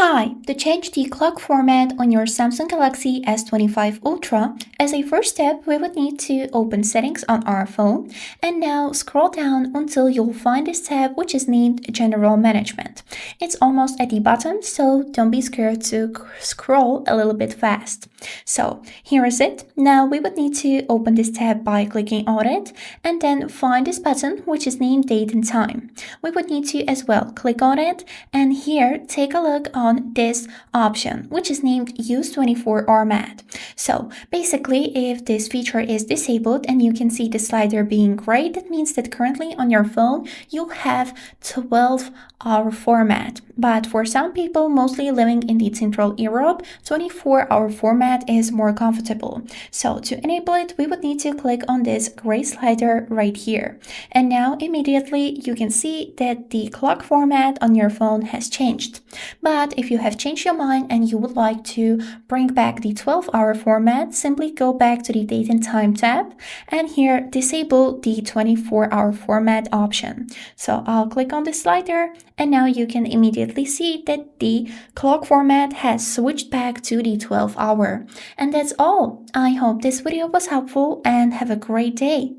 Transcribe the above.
Hi, to change the clock format on your Samsung Galaxy S25 Ultra, as a first step, we would need to open settings on our phone and now scroll down until you'll find this tab which is named General Management. It's almost at the bottom, so don't be scared to scroll a little bit fast. So here is it. Now we would need to open this tab by clicking on it and then find this button which is named Date and Time. We would need to as well click on it and here take a look on this option which is named Use 24-hour mat. So basically if this feature is disabled and you can see the slider being gray, that means that currently on your phone you have 12-hour format. But for some people, mostly living in the Central Europe, 24-hour format is more comfortable. So to enable it, we would need to click on this gray slider right here. And now immediately you can see that the clock format on your phone has changed. But if you have changed your mind and you would like to bring back the 12-hour format, simply go back to the Date and Time tab and here disable the 24-hour format option. So I'll click on the slider and now you can immediately see that the clock format has switched back to the 12-hour. And that's all. I hope this video was helpful and have a great day.